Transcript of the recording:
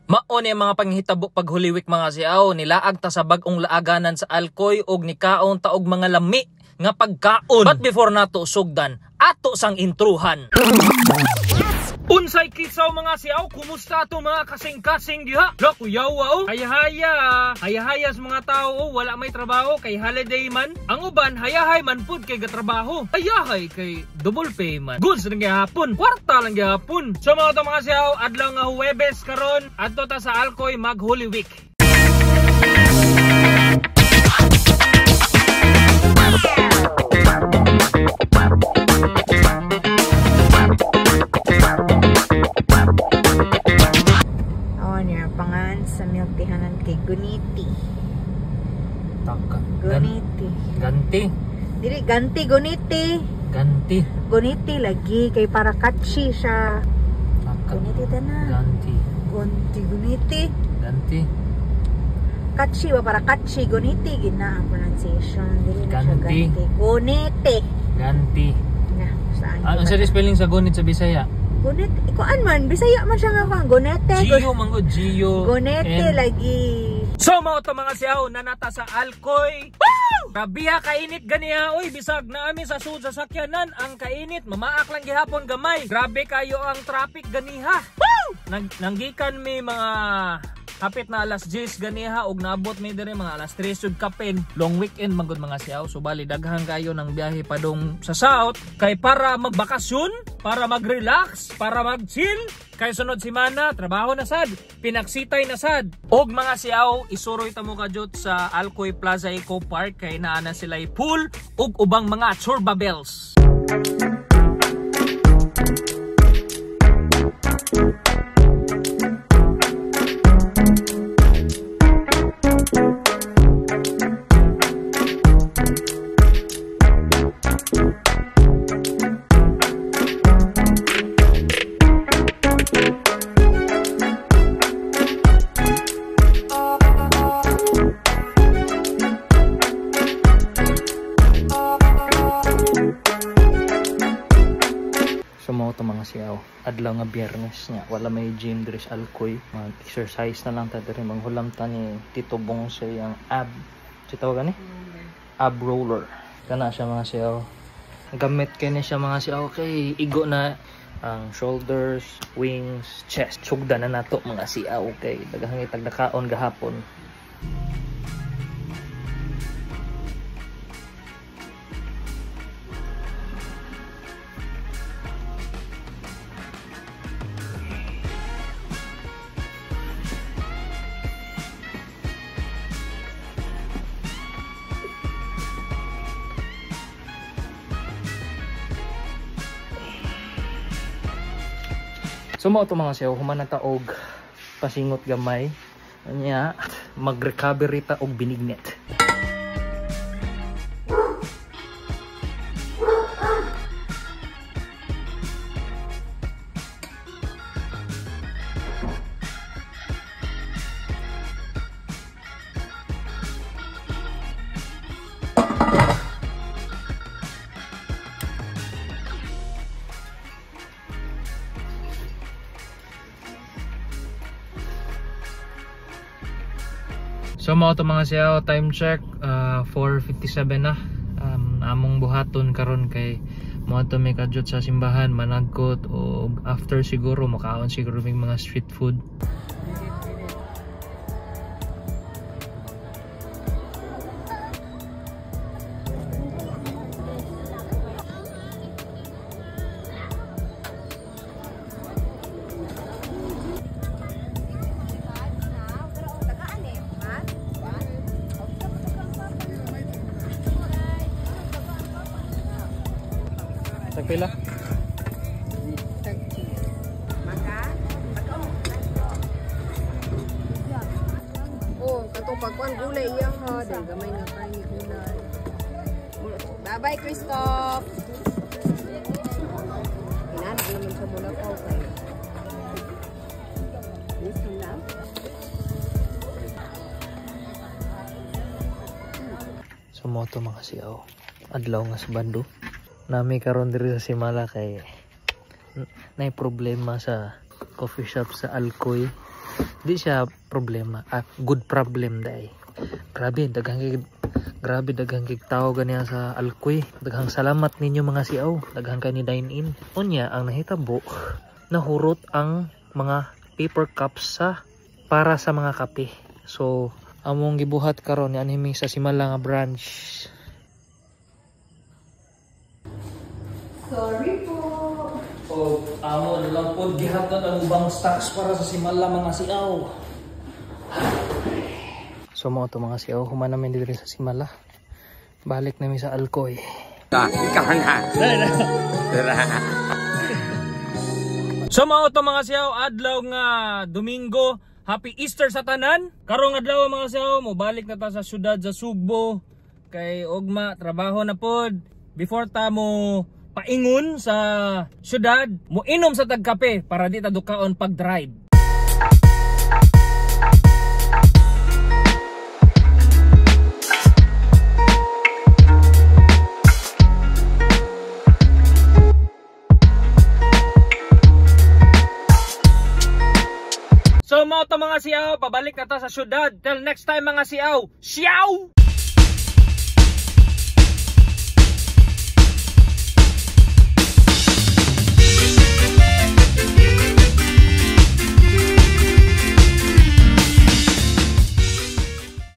Mao ni mga panghitabo pag Holy Week mga siaw, nilaag ta sa bag-ong laaganan sa Alcoy og nikaon ta og mga lami nga pagkaon. But before nato sugdan, ato sang intruhan. Unsay kitsaw mga siaw, kumusta to mga kasing-kasing diha? Lo kuyawa o, hayahaya sa mga tao, wala may trabaho kay holiday man. Ang uban hayahay man pud kay gatrabaho. Hayahay kay double pay man. Goods lang gyapon, kwarta lang gyapon. So mga to mga siaw, adlaw nga Huwebes karon, adto ta sa Alcoy mag Holy Week. Sa milk tihanan kay Guniti. Taka. Guniti. Ganti. Dili ganti Guniti. Ganti. Guniti lagi kay para catchy siya. Taka. Guniti tanan. Ganti. Guniti. Ganti. Catchy ba para catchy Guniti gina ang pronunciation. Dili na siya Ganti. ganti. Guniti. Ganti. Nga, saan? Ano sa spelling sa gunit sa Bisaya? Gunit, ikuan man, Bisaya man siya nga kang Gunete. Gio mango, Gio. Gunete lagi. So mga to mga siyaw, nanata sa Alcoy. Woo! Grabiha kainit ganiha, oy bisag na ami sa sud sa sakyanan, ang kainit mamaak lang gihapon gamay. Grabe kayo ang traffic ganiha. Woo! Nanggikan mi mga hapit na alas 10 ganiha og naabot mi diri mga alas 3 sud kapin. Long weekend magud mga siyaw, so bali daghang kayo ng biyahe padong sa south kay para magbakasyon, para mag-relax, para mag-chill. Kay sunod semana trabaho na sad, pinagsitay na sad. Og mga siyaw, isuroy ta mo kadyot sa Alcoy Plaza Eco Park kay naa na sila pool ug ubang mga churba bells. Mga siyaw, adlaw nga Biyernes nya, wala may gym diri sa Alcoy, mag-exercise na lang ta diri, manghulam ta ni Tito Bong sa yang ab, si tawag ni ab roller. Kana siya mga siyaw, gamit kini siya mga siyaw kay igo na ang shoulders, wings, chest. Sugdan na nato mga siyaw kay daghang itagdakaon gahapon. So mo ito mga siyaw, human na ta og pasingot gamay nya, mag-recovery ta og binignet. So mga ito mga siyaw, time check 4:57 na. Among buhaton karon kay mga ito may kadyot sa simbahan, managkot o after siguro makaon siguro may mga street food. Pila? Oh, katong pagkuan gulay iyang ha, dahil gamay nga kayo gulay. Bye-bye, Christoph! Inanak naman sa mula ko kayo. Gusto lang? So mo ito mga siyaw, adlaw nga sa bando. Nami karon diri sa Simala kay nay problema sa coffee shop sa Alcoy. Di siya problema. Good problem day. Grabe daghang kig tao ganiya sa Alcoy. Daghang salamat ninyo mga siaw. Daghang kay ni dine in. Unya ang nahitabo, nahurot ang mga paper cups para sa mga kape. So among gibuhat karon ni anime sa Simala nga branch. Sorry po. O amo lang po gihatod ang ubang stocks para sa Simala mga siaw. So mga to mga siaw, human namin dito sa Simala. Balik namin sa Alcoy. So mga to mga siaw, adlaw nga Domingo, Happy Easter sa tanan. Karong adlaw mga siaw, mo balik na ta sa syudad sa Sugbo. Kay ugma trabaho na pod. Before ta mo paingon sa syudad, mo inom sa tagkape para di ta dukaon pag-drive. So mga to mga siaw, pabalik na ta sa syudad. Till next time mga siaw. Siaw!